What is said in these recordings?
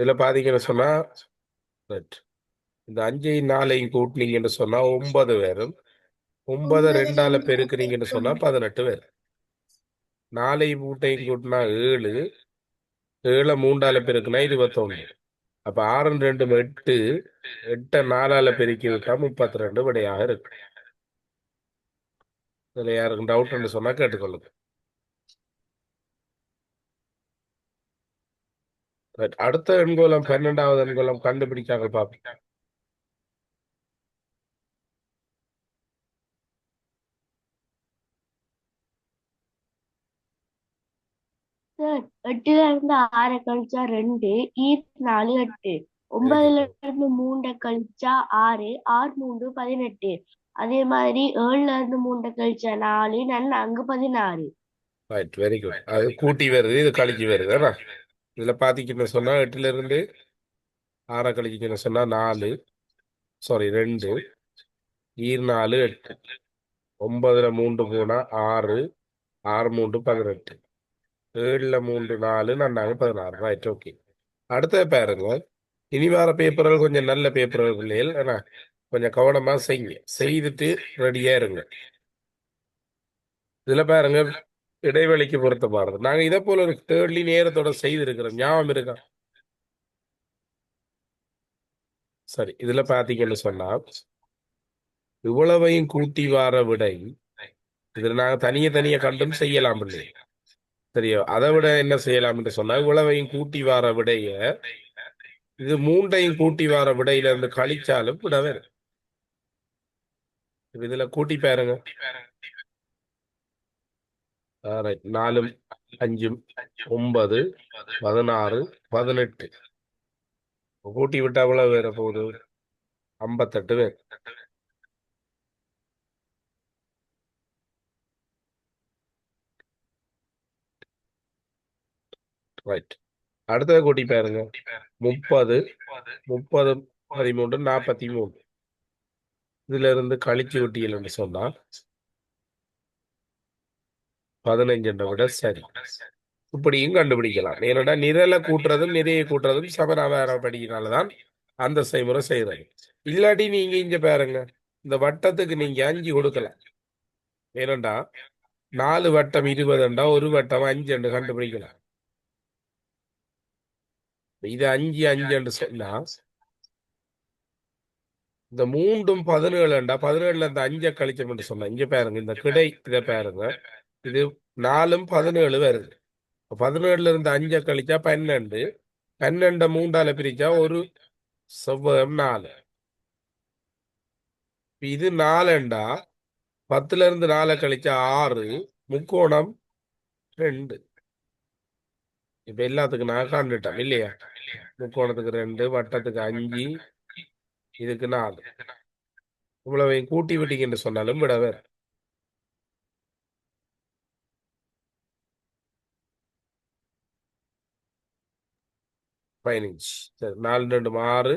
இதுல பாத்தீங்கன்னு சொன்னா right. இந்த 5ஐயும் 4ஐயும் கூட்டினீங்கன்னு சொன்னா 9 வரும். 9 2ஆல பெருக்குனீங்கன்னு சொன்னா 18 வரும். 4ஐயும் 3ஐயும் கூட்டினா 7, 7 3ஆல பெருக்குனா 21. அப்ப 6 2 8, 8 4ஆல பெருக்கி விட்டா 32 விடையாக இருக்கு. இதுல யாருக்கும் டவுட்னு சொன்னா கேட்டுக்கொள்ளுங்க. Right. அடுத்த எண்கோளம் 12வது எண்கோளம் கண்டுபிடிச்சாங்க பாப்போம். சார், 8ல இருந்து 6 கழிச்சா 2, 4 8. வெரி 9ல குட். இருந்து 3 கழிச்சா 6, 6 3 18. அதே மாதிரி 7ல இருந்து 3 கழிச்சா 4, 4 16. Right very good. அது கூட்டி வருது, இது கழிச்சு வருது. ஆனா இதுல பாத்தீங்கன்னு சொன்னா 8ல இருந்து 6 கழிச்சுன்னு சொன்னா 4, சாரி 2, 4 8, 9ல 3 போனா 6, 6 3 18, 7ல 3 4 நன்னாங்க 16. Right okay. அடுத்த பாருங்க. இனி வர பேப்பர்கள் கொஞ்சம் நல்ல பேப்பர்கள் இல்லையா? ஆனா கொஞ்சம் கவனமா செய்யுங்க. செய்துட்டு ரெடியா இருங்க. இதுல பாருங்க, இடைவெளிக்கு பொருத்தமானது. நாங்க இதை போல ஒரு தேர்ட்லி நேரத்தோட செய்திருக்கிறோம். ஞாபகம் இருக்கா? சரி, இதுல பாத்தீங்கன்னு சொன்னா இவ்வளவையும் கூட்டி வார விடை, இதுல நாங்க தனிய தனிய கண்டும் செய்யலாம் இல்லை? சரியோ, அதை விட என்ன செய்யலாம் என்று சொன்னா இவ்வளவையும் கூட்டி வார விடைய இது 3ஐயும் கூட்டி வார விடையில இருந்து கழிச்சாலும் விட வரும். இப்ப இதுல கூட்டி பாருங்க. ரைட், 4 5 9 16 18 கூட்டி விட்டா எவ்வளவு வேற போகுது? 58 பேர். ரைட், அடுத்தது கூட்டி பாருங்க. 30 30 13 43. இதுல இருந்து கழிச்சு விட்டீங்கன்னு சொன்னா 15 விட சரி. இப்படியும் கண்டுபிடிக்கலாம். ஏன்னா நிரலை கூட்டுறதும் நிறைய கூட்டுறதும் சமனாவரப்படினால்தான் அந்த செய்முறை செய்யறது. இல்லாட்டி நீங்க இங்க பாருங்க, இந்த வட்டத்துக்கு நீங்க 5 கொடுக்கலாம். ஏனண்டா 4 வட்டம் 20 ஒரு வட்டம் 5 கண்டுபிடிக்கலாம். இது 5 5 சொன்னா இந்த 3ம் 17 17ல இந்த 5 கழிச்சோம் சொன்னா இங்க பாருங்க, இந்த கிடை இதை பாருங்க. இது 4ம் 17 வருது. 17ல இருந்து 5 கழிச்சா 12, 12 3ஆல பிரிச்சா ஒரு செவ்வகம் 4. இது 4 10ல இருந்து 4 கழிச்சா 6, முக்கோணம் 2. இப்ப எல்லாத்துக்கும் நான் காண்டுட்டேன் இல்லையா? முக்கோணத்துக்கு 2, வட்டத்துக்கு 5, இதுக்கு 4. இவ்வளவையும் கூட்டி விட்டீங்கன்னு சொன்னாலும் விட வேற 15. சரி, 4 2 6,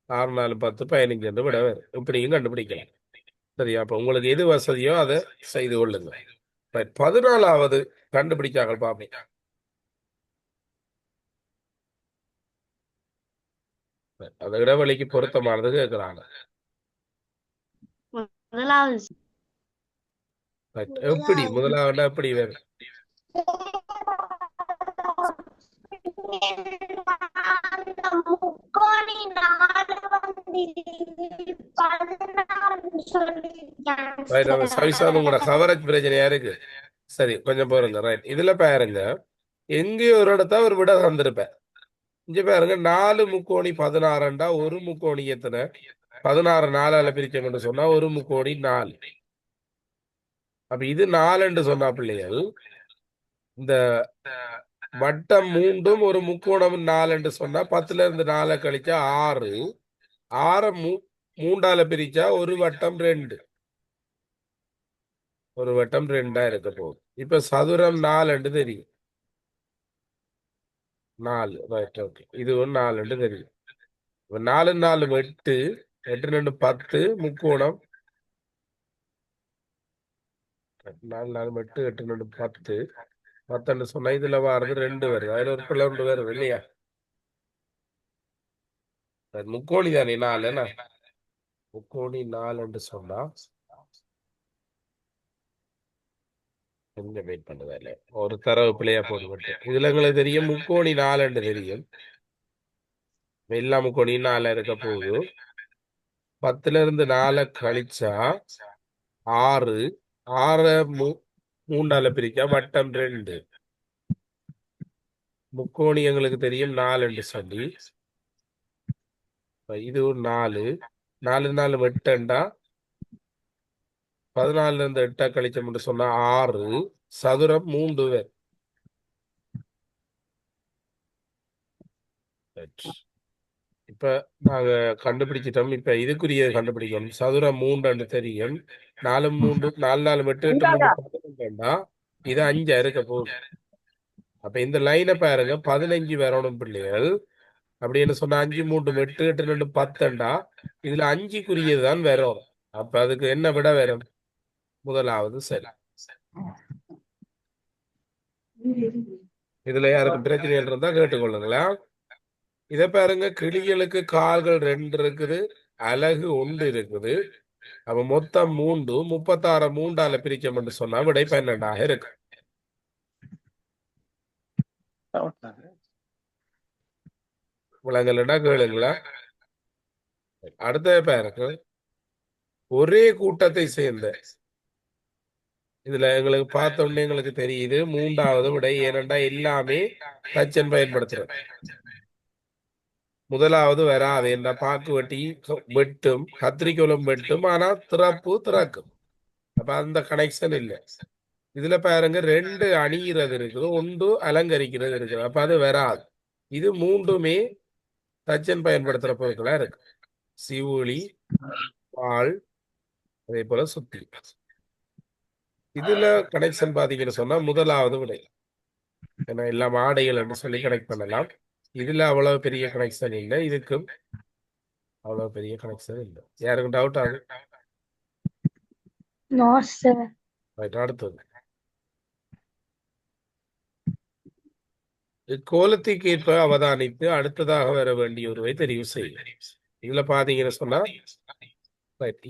6 4 10, 15 விட வேற. இப்படியும் கண்டுபிடிக்கலாம். சரியா? அப்ப உங்களுக்கு எது வசதியோ அதை செய்து கொள்ளுங்க. 14வது கண்டுபிடிச்சாங்க பாப்போம். அந்த இடைவெளிக்கு பொருத்தமானது கேட்கிறாங்க. முதலாவது எப்படி முதலாவது எப்படி வேணும்? முக்கோணி 4 வந்து 16 சொல்லிருக்காங்க ரைட், அந்த சவிசான் உங்களோட சார். கவரேஜ் பிரச்சனையா இருக்கு. சரி, கொஞ்சம் பாருங்க. ரைட், இதுல பாருங்க, எங்கேயோ ஒரு இடத்த ஒரு விட தந்திருப்பேன். இங்க பாருங்க, 4 முக்கோணி 16 ஒரு முக்கோணி எத்தனை? 16 4ஆல பிரிச்சோம்னு சொன்னா ஒரு முக்கோணி 4. அப்ப இது 4 சொன்னா பிள்ளைகள், இந்த வட்டம் 3ம் ஒரு முக்கோணம் 4 சொன்னா 10ல இருந்து 4 கழிச்சா 6, 6 3ஆல பிரிச்சா ஒரு வட்டம் 2. ஒரு வட்டம் 2 இருக்க போகுது. இப்ப சதுரம் 4 தெரியும். 4. ரைட் ஓகே, இது ஒரு 4 தெரியும். 4 4 8, 8 2 10, முக்கோணம் 4 4 8, 8 2 10, 10 சொன்னா இதுல வாரது 2 வருது. அதுல ஒரு பிள்ளை 2 வருது இல்லையா? அது முக்கோணி தானே 4 என்ன? முக்கோணி 4 என்று சொன்னா கொஞ்சம் வெயிட் பண்ணுதா இல்ல ஒரு தரவு பிள்ளையா போட்டு இதுல எங்களுக்கு தெரியும் முக்கோணி 4 என்று தெரியும். எல்லா முக்கோணி 4 இருக்க போகுது. 10ல இருந்து 4 கழிச்சா 6. 6 மூணால பிரிச்சா வட்டம் 2. முக்கோணி எங்களுக்கு தெரியும் 4 என்று சொல்லி இது ஒரு 4. 4 4 8 14ல இருந்து 8 கழிச்சோம்னு சொன்னா 6. சதுரம் 3 பேர். இப்ப நாங்க கண்டுபிடிச்சிட்டோம். இப்ப இதுக்குரிய கண்டுபிடிக்கணும். சதுரம் 3 தெரியும். 4 3 4 4 8 8 3 12 இது 5 இருக்க போகுது. அப்ப இந்த லைனை பாருங்க 15 வரணும் பிள்ளைகள். அப்படின்னு சொன்னா 5 3 8 8 2 10 இதுல 5க்குரியதுதான் வரும். அப்ப அதுக்கு என்ன விட வரும்? முதலாவது சரி. இதுல யாருக்கு பிரச்சனைகள் இருந்தா கேட்டுக்கொள்ளுங்களா. இதை பாருங்க கிளிகளுக்கு கால்கள் 2 இருக்குது, அலகு 1 இருக்குது. அப்ப மொத்தம் 3 36 3ஆல பிரிச்சோம்னு சொன்னா விடை 12 இருக்கு. விலங்கல்னா கேளுங்களா. அடுத்த பாருங்க ஒரே கூட்டத்தை சேர்ந்த இதுல எங்களுக்கு பார்த்த உடனே எங்களுக்கு தெரியுது 3வது விடை. ஏனென்றா எல்லாமே தச்சன் பயன்படுத்துறோம். முதலாவது வராது என்ற பாக்கு வெட்டி வெட்டும் கத்திரிக்கோளம் வெட்டும் ஆனா திறக்கும். அப்ப அந்த கனெக்ஷன் இல்லை. இதுல பாருங்க 2 அணிகிறது இருக்குது, 1 அலங்கரிக்கிறது இருக்குது. அப்ப அது வராது. இது 3மே தச்சன் பயன்படுத்துற பொருட்களா இருக்கு. சிவுளி, பால், அதே போல சுத்தி. இதுல கனெக்ஷன் பாத்தீங்கன்னு சொன்னா முதலாவது விடை. ஏன்னா எல்லாம் ஆடைகள் சொல்லி கனெக்ட் பண்ணலாம். இதுல அவ்வளவு பெரிய கனெக்ஷன் இல்லை, இதுக்கும் அவ்வளவு பெரிய கனெக்ஷன் இல்லை. யாருக்கும் டவுட் ஆகும்? அடுத்தது இக்கோலத்துக்கு ஏற்ப அவதானித்து அடுத்ததாக வர வேண்டிய ஒருவை தெரிவு செய்யும். இதுல பாத்தீங்கன்னு சொன்னா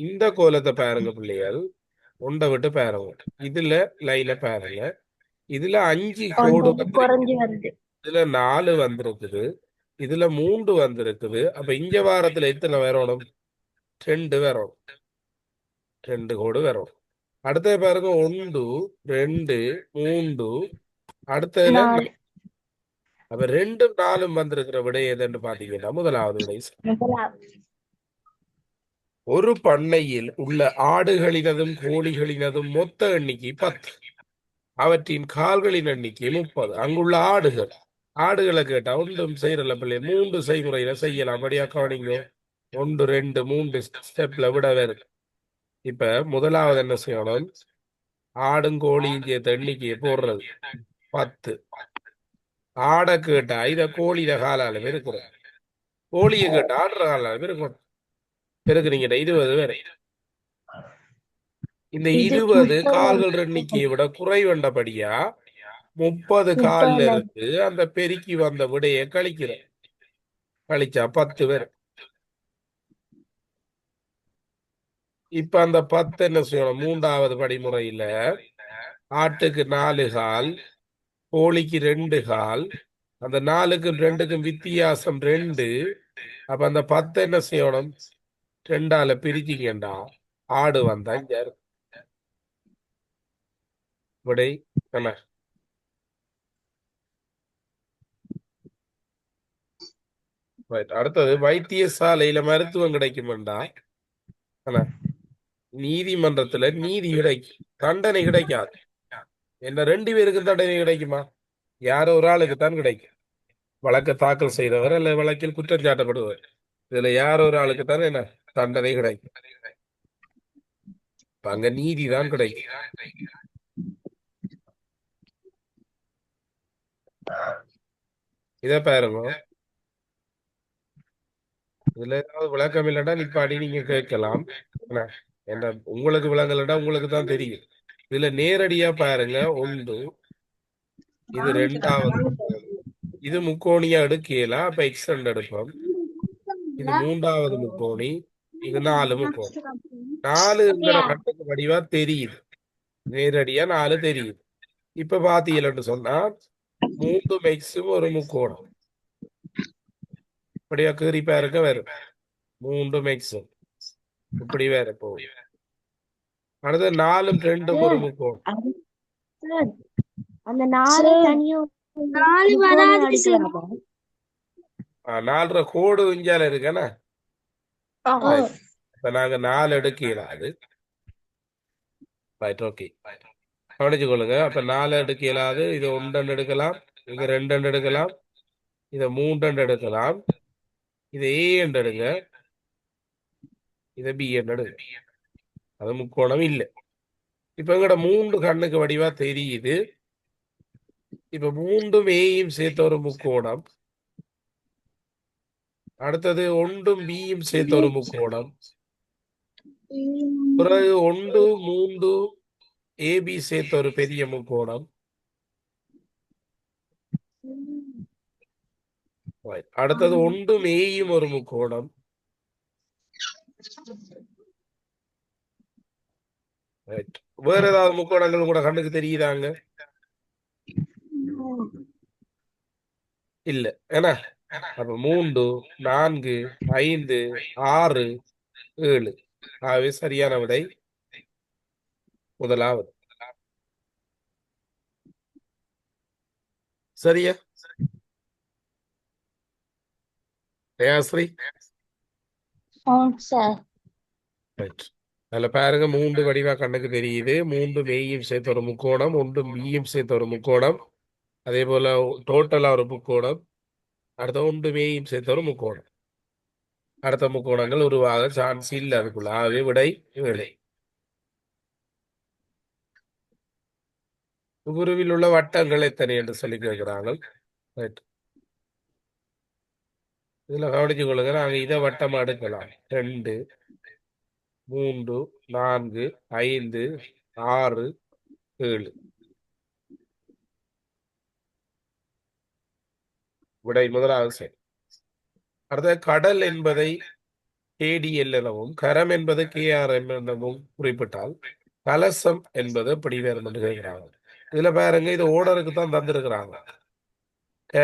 இந்த கோலத்தை பாருங்க பிள்ளைகள், ஒன்றை விட்டு பாருங்க. இதுல லைனை பாருங்க. இதுல 5 கோடு இதுல 4 வந்திருக்குது, இதுல 3 வந்திருக்குது. அப்ப இங்க வாரத்துல எத்தனை வரணும்? 2 வரணும். 2 கோடு வரணும். அடுத்த பாருங்க 1 2 3 அடுத்ததுல அப்ப 2 4 வந்திருக்கிற விடை எதுன்னு பாத்தீங்கன்னா முதலாவது விடை. ஒரு பண்ணையில் உள்ள ஆடுகளினதும் கோழிகளினதும் மொத்த எண்ணிக்கை 10. அவற்றின் கால்களின் எண்ணிக்கை 30. அங்குள்ள ஆடுகளை கேட்டா ஒன்றும் செய்யறல பிள்ளை, 3 செய்முறையில செய்யலாம். அப்படியா கவனிங்க, 1 2 3 ஸ்டெப்ல விட வருது. இப்ப முதலாவது என்ன செய்யணும்? ஆடும் கோழியும் சேர்த்த எண்ணிக்கையை போடுறது 10. ஆடை கேட்டா இத கோழியில காலால பெருக்கிறோம், கோழியை கேட்டா ஆடுற காலால பெருக்கணும். பெருக்குறீங்க 20 வரை. இந்த 20 கால்கள் எண்ணிக்கையை விட குறைவண்டபடியா 30 கால்ல இருந்து அந்த பெருக்கி வந்த விடையை கழிக்கிறேன். கழிச்சா 10 பேர். இப்ப அந்த 10 என்ன செய்யணும்? 3வது படிமுறையில ஆட்டுக்கு 4 கால், கோழிக்கு 2 கால், அந்த 4க்கும் 2க்கும் வித்தியாசம் 2. அப்ப அந்த 10 என்ன செய்யணும்? 2ஆல பிரிச்சிங்கண்டா ஆடு வந்தா விடை என்ன? அடுத்தது வைத்தியசாலையில மருத்துவம் கிடைக்குமெண்டா நீதிமன்றத்துல நீதி கிடைக்கும், தண்டனை கிடைக்காது. என்ன 2 பேருக்கும் தண்டனை கிடைக்குமா? யாரோ ஒரு ஆளுக்கு தான் கிடைக்கும். வழக்கு தாக்கல் செய்தவர் அல்ல வழக்கில் குற்றம் சாட்டப்படுவர். இதுல யாரோ ஒரு ஆளுக்கு தான் என்ன தண்டனை கிடைக்கும். அங்க நீதி தான் கிடைக்கும். இத பாருங்க. இதுல ஏதாவது விளக்கம் இல்லைன்னா நிப்பாடி நீங்க கேட்கலாம். என்ன உங்களுக்கு விளங்கலன்னா உங்களுக்கு தான் தெரியும். இதுல நேரடியா பாருங்க. 1 இது 2வது, இது முக்கோணியா எடுக்கலாம். அப்ப எக்ஸ்டெண்ட் எடுப்போம். இது மூன்றாவது முக்கோணி, இது 4 முக்கோணி. 4ங்கிற கண்ணுக்கு வடிவா தெரியுது, நேரடியா 4 தெரியுது. இப்ப பாத்தீங்கன்னு சொன்னா 3 எக்ஸும் ஒரு முக்கோணம். இப்படியா கீறி பாருங்க வரும் 3 எக்ஸும் இப்படி வேற போகும். அடுத்து 4ம் 2ம் ஒரு முக்கோணம். சார், அந்த 4 தனியும் 4 வராது சார். 4 கோடு இஞ்சால இருக்கேனா. இப்ப நாங்க 4 எடுக்கலாது. ரைட், ஓகே, கவனிச்சு கொள்ளுங்க. அப்ப 4 எடுக்கலாது. இது 1 எடுக்கலாம், இங்க 2 எடுக்கலாம், இதை 3 எடுக்கலாம், இதை ஏ என்று எடுங்க, இதை பி என்று எடுங்க. அது முக்கோணம் இல்லை. இப்ப எங்கட 3 கண்ணுக்கு வடிவா தெரியுது. இப்ப 3ம் ஏயும் சேர்த்த ஒரு முக்கோணம். அடுத்தது 1ம் பியும் சேர்த்த ஒரு முக்கோணம். பிறகு 1 3 ஏபி சேர்த்த ஒரு பெரிய முக்கோணம். அடுத்தது 1ம் ஏயும் ஒரு முக்கோணம். வேற ஏதாவது முக்கோணங்கள் கூட கண்ணுக்கு தெரியுதாங்க? இல்ல, ஏன்னா அப்ப 3 4 5 6 7. ஆகவே சரியான விடை முதலாவது. சரியா தயாஸ்ரீ? ரைட். அதுல பாருங்க 3 வடிவா கண்ணுக்கு தெரியுது. 3 மேயும் சேர்த்த ஒரு முக்கோணம், 1 பியும் சேர்த்த ஒரு முக்கோணம், அதே போல டோட்டலா ஒரு முக்கோணம், அடுத்த 1 மேயும் சேர்த்த ஒரு முக்கோணம். அடுத்த முக்கோணங்கள் உருவாக சான்ஸ் இல்லை அதுக்குள்ள. ஆகவே விடை விடை. குருவில் உள்ள வட்டங்கள் எத்தனை என்று சொல்லி கேட்கிறார்கள். ரைட், இதுல கவனிச்சு கொள்ளுங்க. நாங்க இதை வட்டமா எடுக்கலாம். 2 3 4 5 6 7. விடை முதலாவது சரி. அடுத்த கடல் என்பதை KDL எனவும் கரம் என்பது KRM எனவும் குறிப்பிட்டால் கலசம் என்பது எப்படி வேறும் என்று கேட்கிறாங்க. இதுல பாருங்க, இது ஓர்டருக்கு தான் தந்திருக்கிறாங்க. க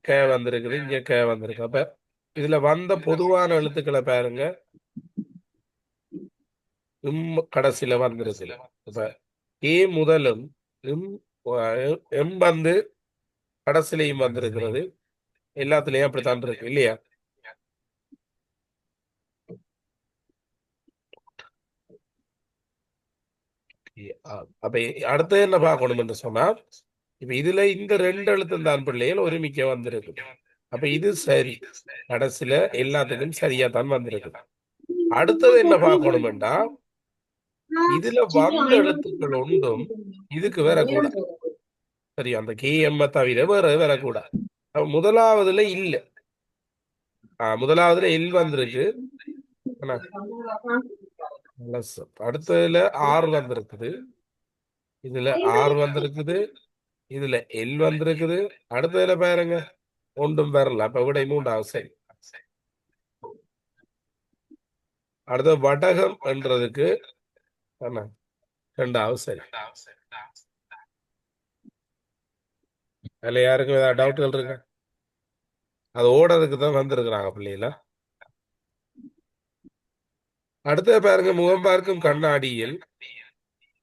க வந்திருக்குது, இங்க க வந்திருக்கு. அப்ப இதுல வந்த பொதுவான எழுத்துக்களை பாருங்க, கடைசியில வந்திருக்கு. இப்ப ஏ முதலும் எம் வந்து கடைசிலையும் வந்திருக்கிறது. எல்லாத்துலயும் அப்படித்தான் இருக்கு இல்லையா? அப்ப அடுத்து என்ன பார்க்கணும் என்று சொன்னா, இப்ப இதுல இந்த 2 எழுத்தும் தான் பிள்ளைகள் ஒருமிக்க வந்திருக்கு. அப்ப இது சரி, கடைசியில எல்லாத்துக்கும் சரியா தான் வந்திருக்கு. அடுத்தது என்ன பார்க்கணும்டா, இதுல வந்த எழுத்துக்கள் ஒன்றும் இதுக்கு வேற கூட சரி, அந்த KM தவிர வேற வரக்கூட. முதலாவதுல இல்ல, முதலாவதுல எல் வந்திருக்கு. அடுத்ததுல ஆர் வந்திருக்குது, இதுல ஆர் வந்திருக்குது, இதுல எல் வந்திருக்குது. அடுத்ததுல பாருங்க ஒன்றும் வரல. அப்ப விடை மூன்றாவது சரி. அடுத்த வடகம் என்றதுக்கு ரெண்டாவது சரி. அதுல யாருக்கும் ஏதாவது டவுட்கள் இருக்கு? அது ஓடுறதுக்கு தான் வந்திருக்கிறாங்க பிள்ளைகள. அடுத்த பாருங்க, முகம் பார்க்கும் கண்ணாடியில்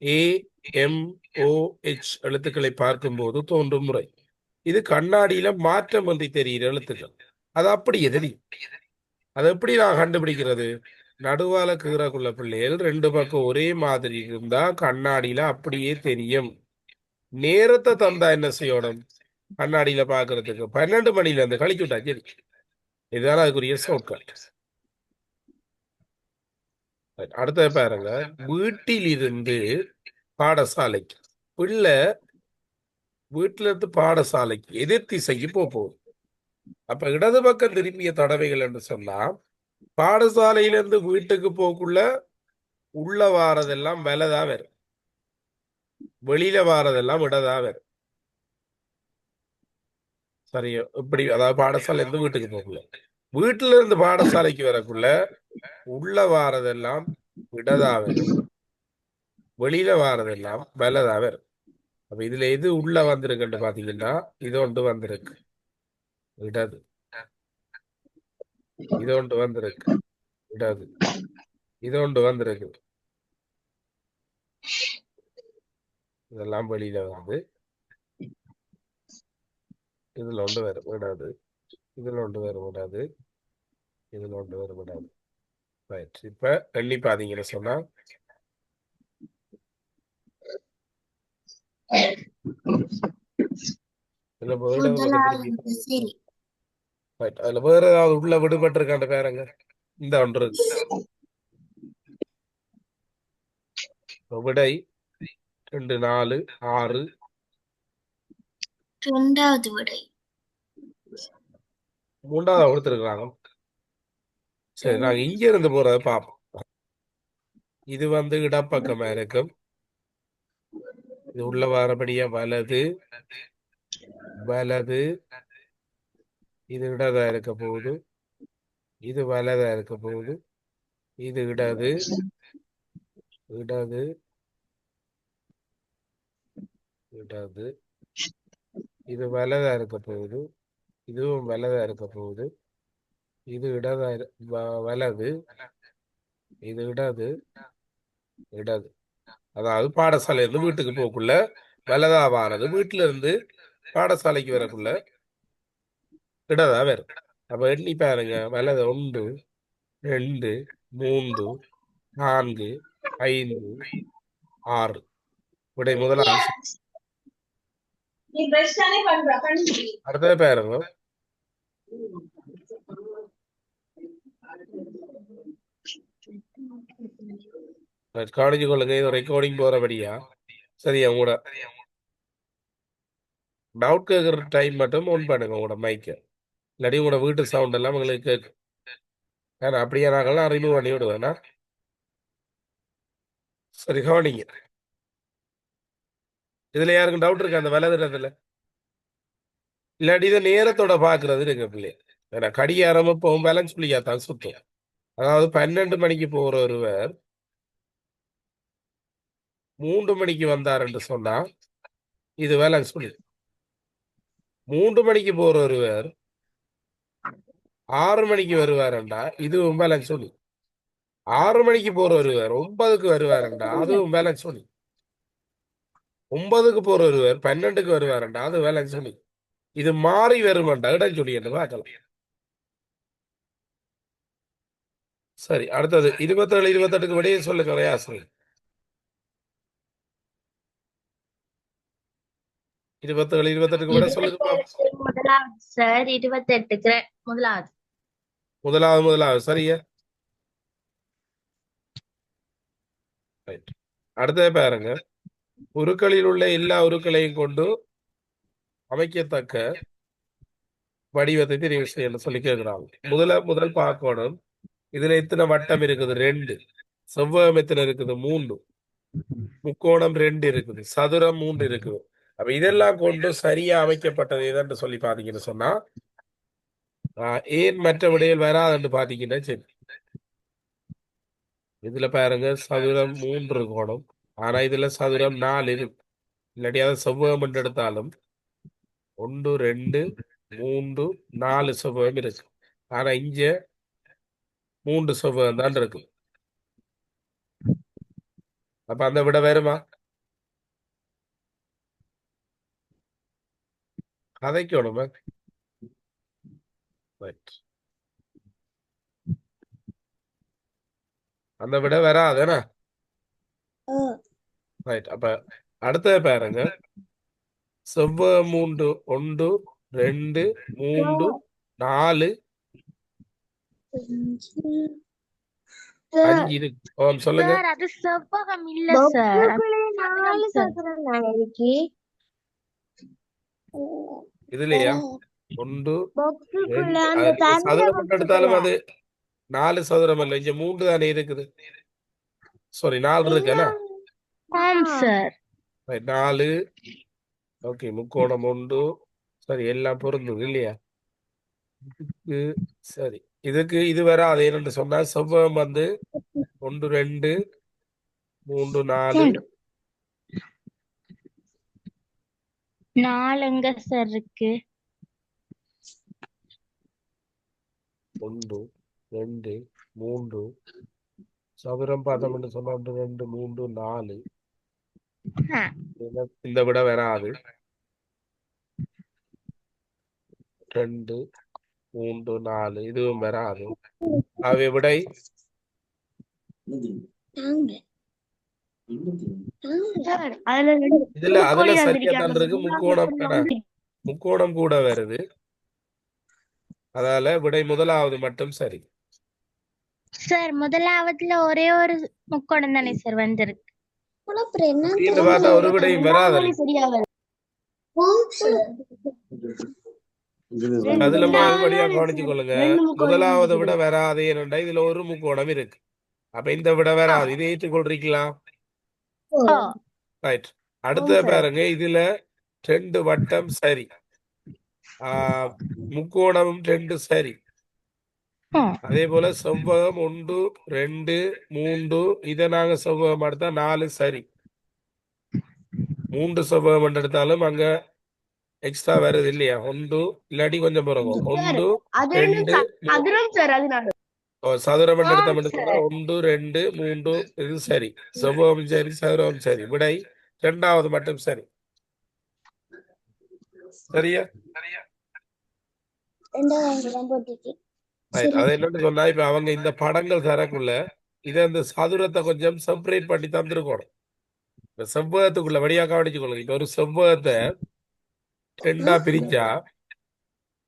AMOH எழுத்துக்களை பார்க்கும் போது தோன்றும் முறை. இது கண்ணாடியில மாற்றம் ஒன்றி தெரிகிற எழுத்துக்கள். அது அப்படியே தெரியும். அதை எப்படி நான் கண்டுபிடிக்கிறது? நடுவால கீறக்குள்ள பிள்ளைகள் 2 பக்கம் ஒரே மாதிரி இருந்தா கண்ணாடியில அப்படியே தெரியும். நேரத்தை தந்தா என்ன செய்யணும்? கண்ணாடியில பாக்குறதுக்கு 12 மணில இருந்து கழிச்சு விட்டா சரி. இதுதான் அதுக்குரிய ஷார்ட்கட். அடுத்த பாருங்க, வீட்டில் இருந்து பாடசாலைக்கு, பிள்ளை வீட்டில இருந்து பாடசாலைக்கு எதிர் திசைக்கு போகுது. அப்ப இடது பக்கம் திரும்பிய தடவைகள் என்று சொன்னா, பாடசாலையிலிருந்து வீட்டுக்கு போக்குள்ள உள்ள வாரதெல்லாம் வலதா வரும், வெளியில வாரதெல்லாம் இடதா வரும். சரியோ? இப்படி, அதாவது பாடசாலை இருந்து வீட்டுக்கு போகல. வீட்டில இருந்து பாடசாலைக்கு வரக்குள்ள உள்ள வாரதெல்லாம் இடதா வரும், வெளியில வாரதெல்லாம் வலதா வரும். அப்ப இதுல எது உள்ள வந்திருக்குன்னு பாத்தீங்கன்னா இது ஒன்று வந்திருக்கு இடது, இது ஒன்று வந்திருக்கு இடது, இது ஒன்று வந்திருக்கு, இதெல்லாம் வெளியில வந்து இதுல ஒன்று வரும் இடது, இதுல ஒன்று வரும் இடது, இதுல ஒன்று வரும் இடது. ரைட். இப்ப எண்ணி பாத்தீங்கன்னு சொன்னா இதுல இடது பக்கம் திருப்பி முதலாவது சரி. ரைட். அதுல வேற ஏதாவது உள்ள விடுபட்டு இருக்காண்ட பேருங்க இந்த ஒன்று இருக்கு. இப்ப விடை 2 4 6. இரண்டாவது விடை. மூன்றாவது கொடுத்துருக்காங்க. சரி, நாங்க இங்க இருந்து போறத பார்ப்போம். இது வந்து இடப்பக்கமா இருக்கும், இது உள்ள வரபடியா வலது வலது, இது இடதா இருக்க போகுது, இது வலதா இருக்க போகுது, இது இடது இடது இடது, இது வலதா இருக்க போகுது, இதுவும் வலதா இருக்க போகுது, இது இடதா வலது, இது இடது இடது. அதாவது பாடசாலையில இருந்து வீட்டுக்கு போக்குள்ள வலதாவானது வீட்டுல இருந்து பாடசாலைக்கு வரக்குள்ள இடதா வரும். அப்ப எண்ணி பாருங்க, வலது 1 2 3 4 5 6. விடை முதலாவது சரி. அடுத்தது பாருங்க, கவனிச்சு கொள்ளுங்க, இது ரெக்கார்டிங் போறபடியா சரியா. உங்களோட டவுட் கேட்குற டைம் மட்டும் ஆன் பண்ணுங்க உங்களோட மைக்கை, இல்லாட்டி உங்களோட வீட்டு சவுண்ட் எல்லாம் உங்களுக்கு கேட்கும். ஏன்னா அப்படியே நாங்கள்லாம் ரிமூவ் பண்ணி விடுவேன்னா. சரி, கவனிங்க. இதுல யாருக்கும் டவுட் இருக்கா அந்த விலகுறதுல? இல்லாட்டி இதை நேரத்தோட பாக்குறது இருக்கு பிள்ளை. ஏன்னா கடிகாரம் இப்போ பேலன்ஸ் புள்ளியா தான் சுத்தும். அதாவது 12 மணிக்கு போற ஒருவர் 3 மணிக்கு வந்தாருன்னு சொன்னா இது பேலன்ஸ் புள்ளி. 3 மணிக்கு போற ஒருவர் 6 மணிக்கு வருவாருண்டா இதுவும் பேலன்ஸ் புள்ளி. 6 மணிக்கு போற ஒருவர் 9க்கு வருவாருண்டா அதுவும் பேலன்ஸ் புள்ளி. 9க்கு போற ஒருவர் 12க்கு வருவாருண்டா அது பேலன்ஸ் புள்ளி. இது மாறி வருமாண்டா இடம் சொல்லி என்று பார்க்கலாம். சரி, அடுத்தது 27 28க்கு விடையே சொல்லுங்க ஆசிரியர். 27 28க்கு விட சொல்லுங்க பாப்போம். முதலாவது சார். 28க்கு முதலாவது. முதலாவது சரியா. ரைட். அடுத்தது பாருங்க, உருக்களில் உள்ள எல்லா உருக்களையும் கொண்டு அமைக்கத்தக்க வடிவத்தை தெரிவு செய்யணும் சொல்லி கேட்கிறாங்க. முதல் பார்க்கணும், இதுல எத்தனை வட்டம் இருக்குது? 2. செவ்வகம் எத்தனை இருக்குது? 3. முக்கோணம் 2 இருக்குது, சதுரம் 3 இருக்குது. அப்ப இதெல்லாம் கொண்டு சரியா அமைக்கப்பட்டது எதுன்னு சொல்லி பாத்தீங்கன்னு சொன்னா ஏன் மற்ற விடையில் வராதுன்னு பாத்தீங்கன்னா சரி. இதுல பாருங்க, சதுரம் 3 கோணம், ஆனா இதுல சதுரம் 4 இருக்கு. இல்லாட்டி அதை செவ்வகம் என்று எடுத்தாலும் 1 2 3 4 செவ்வகம் இருக்கு. ஆனா இங்க 3 செவ்வகம் தான் இருக்கு. அப்ப அந்த விட வருமா? கதைக்கணுமா? ரைட். அந்த விட வராதுனா ரைட். அப்ப அடுத்தது பாருங்க, செவ்வகம் 3 1 2 3 4 5 இருக்கு. சொல்லுங்க. சார் அது செவ்வகம் இல்ல சார். இதுலயா 1 2 சதுரம் எடுத்தாலும் அது 4 சதுரம் அல்ல, இங்க 3 தானே இருக்குது. சாரி 4 இருக்குன்னா 4. ஓகே, முக்கோணம் 1. சரி, எல்லாம் பொருந்துது இல்லையா? இதுக்கு சரி, இதுக்கு இது வராது. என்னன்னு சொன்னா செவ்வகம் வந்து 1 2 3 4 4 சார் இருக்கு. 1 2 3 சதுரம் பார்த்தோம்னு சொன்னா 1 2 3 4. ஆ, இந்த விட வராது. 2 3 4 இதுவும் வராது. அவை விடை சார் அதுல ரெண்டு இதுல அதுல முக்கோணி சரியா தந்திருக்காங்க. தான் இருக்கு. முக்கோணம் என்ன? முக்கோணம் கூட வருது. அதால விடை முதலாவது மட்டும் சரி. சார் முதலாவதுல ஒரே ஒரு முக்கோணம் தானே சார் வந்திருக்கு. அப்படின்னு பார்த்தா ஒரு விடையும் வராது. ரெண்டாவது சரியா வருது. அதுல படியா ரெண்டாவது கவனிச்சு கொள்ளுங்க. ரெண்டு முக்கோணம் முதலாவதை விட இருக்குது. வராது. ஏனென்றா இதுல ஒரு முக்கோணம் இருக்கு. அப்ப இந்த விட வராது. இதை ஏற்றுக்கொள்றீங்களா? ஓ, ரைட். அடுத்த பாருங்க. இதுல 2 வட்டம் சரி. முக்கோணமும் 2 சரி. ம், அதே போல செவ்வகம் 1 2 3 இதை நாங்க செவ்வகம் எடுத்தா 4 சரி. 3 செவ்வகம் எடுத்தாலும் அங்க எக்ஸ்ட்ரா வருது இல்லையா? 1 இல்லாட்டி கொஞ்சம் பிறகு 1 அது 2 சதுரம் சார் அதனால சதுரம் எடுத்தோம்னு சொன்னா 1 2 3 இது சரி. செவ்வகம் சரி, சதுரம் சரி. விடை இரண்டாவது மட்டும் சரி. சரியா? ரைட். அது என்னன்னு சொன்னா இப்ப அவங்க இந்த படங்கள் தரக்குள்ள இதை இந்த சதுரத்தை கொஞ்சம் செப்பரேட் பண்ணி தந்துருக்கணும். இந்த செவ்வகத்துக்குள்ள வழியா கவனிச்சுக்கொள்ளுங்க. இப்ப ஒரு செவ்வகத்தை 2ஆ பிரிச்சா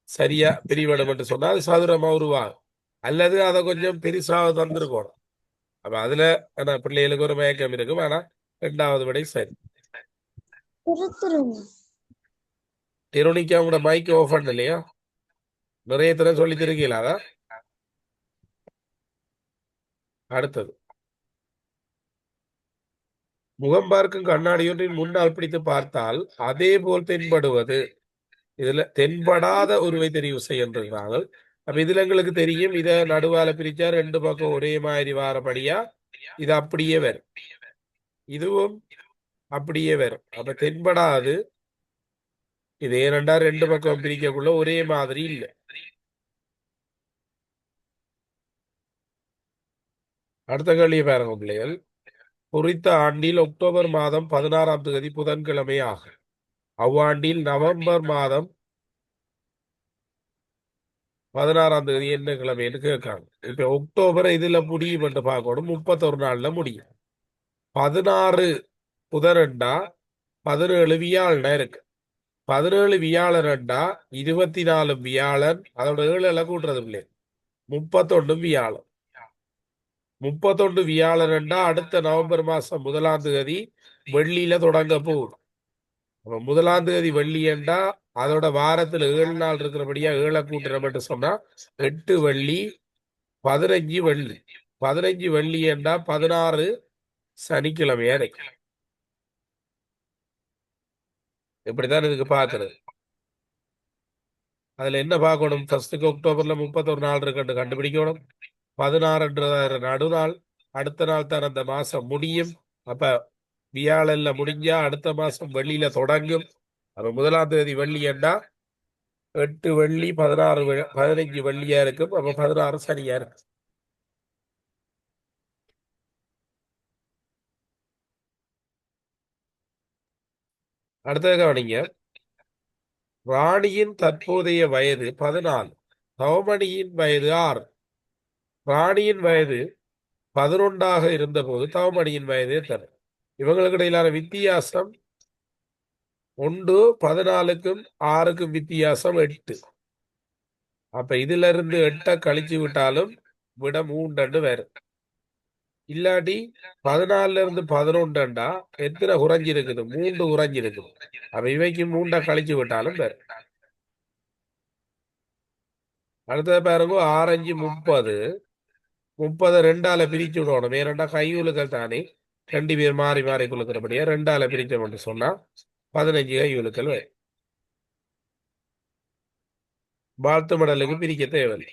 சரியா பிரிவிடம் என்று சொன்னா அது சதுரமா உருவாகும். அல்லது அதை கொஞ்சம் பெருசாக தந்திருக்கணும். அப்ப அதுல ஆனா பிள்ளைகளுக்கு ஒரு மயக்கம் இருக்கும். ஆனா இரண்டாவது விடை சரி. திருணிக்கு அவங்களோட மைக் ஓஃப் பண்ண இல்லையா? நிறைய தடவை சொல்லி திருக்கீங்களா? அதான் அடுத்தது முகம் பார்க்கும் கண்ணாடியொன்றின் முன்னால் பிடித்து பார்த்தால் அதே போல் தென்படுவது. இதுல தென்படாத ஒருவை தெரிவு செய்கின்றார்கள். அப்ப இதுல எங்களுக்கு தெரியும். இத நடுவால பிரிச்சா 2 பக்கம் ஒரே மாதிரி வாரபடியா இது அப்படியே வரும். இதுவும் அப்படியே வரும். அப்ப தென்படாது. இது ஏனென்றா 2 பக்கம் பிரிக்கக்குள்ள ஒரே மாதிரி இல்லை. அடுத்த கேள்வி பாருங்க பிள்ளைகள். குறித்த ஆண்டில் அக்டோபர் மாதம் 16ஆம் தேதி புதன்கிழமை ஆகும். அவ்வாண்டில் நவம்பர் மாதம் 16ஆம் தேதி என்ன கிழமைன்னு கேட்காங்க. இப்ப அக்டோபர் இதுல முடியும் என்று பார்க்கணும். 31 நாள்ல முடியும். 16 புதனண்டா 17 வியாழனா இருக்கு. 17 வியாழனண்டா 24 வியாழன் அதோட 7 எல்லாம் கூட்டுறது இல்லையா? 31 வியாழன். 31 வியாழனண்டா அடுத்த நவம்பர் மாசம் 1ஆம் தேதி வெள்ளியில தொடங்க போகுது. அப்ப 1ஆம் தேதி வெள்ளி என்றா அதோட வாரத்துல 7 நாள் இருக்கிறபடியா 7 கூட்டுறோம் சொன்னா 8 வெள்ளி 15 வெள்ளி. 15 வெள்ளி என்றா 16 சனிக்கிழமை அன்னைக்கு. இப்படித்தான் இதுக்கு பாக்குறது. அதுல என்ன பார்க்கணும்? ஃபர்ஸ்ட்டுக்கு அக்டோபர்ல 31 நாள் இருக்குன்னு கண்டுபிடிக்கணும். 16 நடுநாள். அடுத்த நாள் தான் அந்த மாசம் முடியும். அப்ப வியாழல்ல முடிஞ்சா அடுத்த மாசம் வெள்ளியில தொடங்கும். அப்ப 1ஆம் தேதி வெள்ளி என்றா 8 வெள்ளி 16 15 வெள்ளியா இருக்கும். அப்ப 16 சனியா இருக்கும். அடுத்தது கவனிங்க. ராணியின் தற்போதைய வயது 14. தவமணியின் வயது 6. ராணியின் வயது 11ஆக இருந்தபோது தவமணியின் வயது எத்தனை? இவங்களுக்கு இடையிலான வித்தியாசம் 1 14க்கும் 6க்கும் வித்தியாசம் 8. அப்ப இதுல இருந்து 8 கழிச்சு விட்டாலும் விட 3 வேறு. இல்லாட்டி 14ல இருந்து 11 எத்தனை குறைஞ்சிருக்குது? 3 குறைஞ்சிருக்குது. அப்ப இவைக்கு 3 கழிச்சு விட்டாலும் வேறு. அடுத்தது பாருங்க. 6 5 30. 30 2ஆல பிரிச்சு விடணும். ஏனெண்டா கையுலுக்கள் தானே 2 பேர் மாறி மாறி கொடுக்கிறபடியா 2ஆல பிரிச்சோம்னு சொன்னா 15 கையுலுக்கள் வரும். வாழ்த்து மடலுக்கு பிரிக்க தேவையில்லை.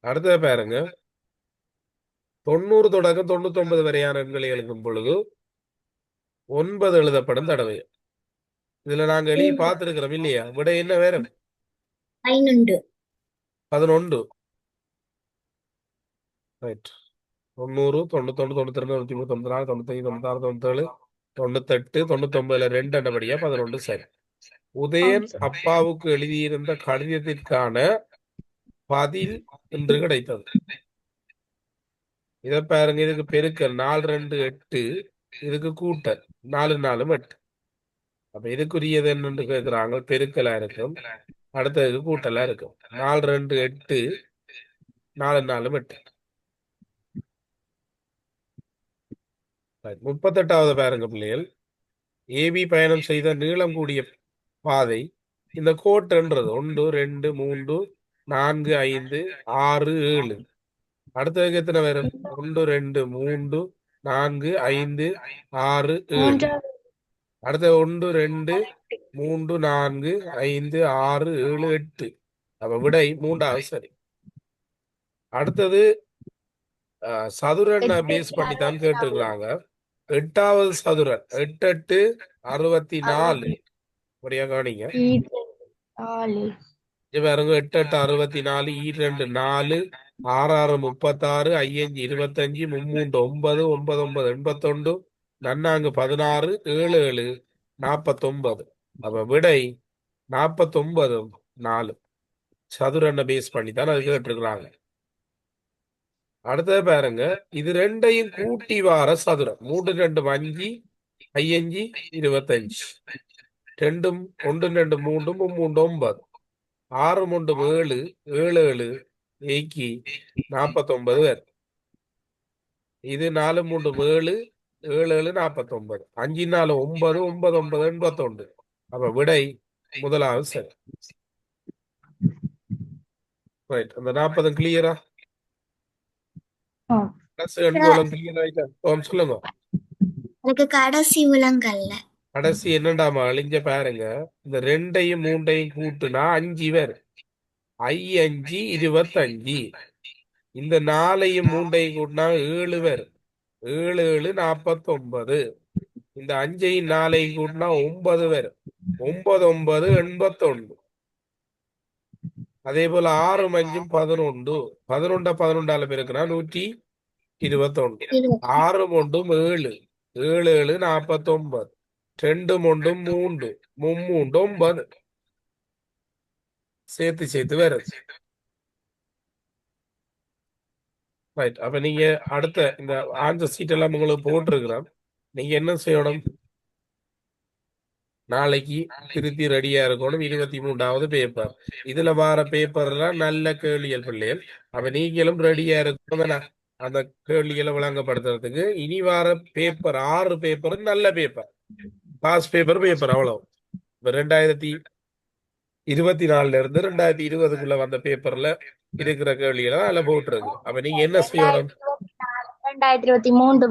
அடுத்தது பாருங்க, 90 தொடக்கம் 99 வரையான எண்களை எழுதும் பொழுது 9 எழுதப்படும் தடவை. இதுல நாங்க எழுதி பார்த்திருக்கிறோம் இல்லையா? விட என்ன வேற 11. 11. ரைட். 90, 91, 92, 93, 94, 95, 96, 97, 98, 99ல 2 எண்ணபடியா 11 சரி. உதயன் அப்பாவுக்கு எழுதியிருந்த கடிதத்திற்கான பதில் என்று கிடைத்தது. இதை பாருங்க, இதுக்கு பெருக்கல் 4 2 8, இதுக்கு கூட்டல் 4 4 8. அப்ப இதுக்குரியது என்னன்னு கேட்கிறாங்க, பெருக்கலா இருக்கும், அடுத்ததுக்கு கூட்டலா இருக்கும். 4 2 8, 4 4 8. 38வது பாருங்க பிள்ளைகள், ஏபி பயணம் செய்த நீளம் கூடிய பாதை இந்த கோட்டுன்றது 1 2 3 4 5 6 7. அடுத்ததுக்கு எத்தனை வரும்? 1 2 3 4 5 6 7. அடுத்தது 1 2 3 4 5 6 7 8. அப்ப விடை 3வது சரி. அடுத்தது சதுரன் பேஸ் பண்ணி தான் கேட்டிருக்கிறாங்க. 8வது சதுரன் 8 8 64. சரியா கவனிங்க. இங்க பாருங்க, 8 8 64, 2 4, 6 6 36, 5 25, 3 9, 9 9 81, 4 16, 7 7 49. அப்ப விடை 49 4. சதுரனை பேஸ் பண்ணி தான் அது கேட்டிருக்கிறாங்க. அடுத்தது பாருங்க, இது ரெண்டையும் கூட்டி வார சதுரம் 3 2 5 5 25, 2 1 2 3 3 9, 6 3 7 7 7 ஏக்கி 49 பேர். இது 4 3 7 7 7 49, 5 4 9 9 9 81. அப்ப விடை முதலாவது சரி. ரைட். அந்த 40 கிளியரா? சொல்லுங்க. எனக்கு கடைசி விலங்கல்ல. கடைசி என்னண்டாமா அழிஞ்ச பாருங்க, இந்த 2யும் 3யும் கூட்டுனா 5 பேர். 5 25. இந்த 4யும் 3யும் கூட்டினா 7 பேர். 7 7 49. இந்த 5யும் 4யும் கூட்டினா 9 பேர். 9 9 81. அதே போல 6 5 11. 11 11ஆல பெருக்குனா 121. 6 1 7 7 7 49. 2 1 3 3 9. சேர்த்து சேர்த்து வருது. ரைட். அப்ப நீங்க அடுத்த இந்த ஆன்சர் சீட் எல்லாம் உங்களுக்கு போட்டிருக்கிறோம். நீங்க என்ன செய்யணும்? நாளைக்கு திருத்தி ரெடியா இருக்கணும். 23வது பேப்பர். இதுல வார பேப்பர்லாம் நல்ல கேள்விகள் பிள்ளைகள். அப்ப நீங்களும் ரெடியா இருக்கணும் அந்த கேள்விகளை வழங்கப்படுத்துறதுக்கு. இனி வார பேப்பர் 6 பேப்பர் நல்ல பேப்பர், பாஸ் பேப்பர் அவ்வளவு. இப்ப 2024 இருந்து 2020க்குள்ள வந்த பேப்பர்ல இருக்கிற கேள்விகளை அதுல போட்டுருக்கு. அப்ப நீங்க என்ன செய்யணும்? 2023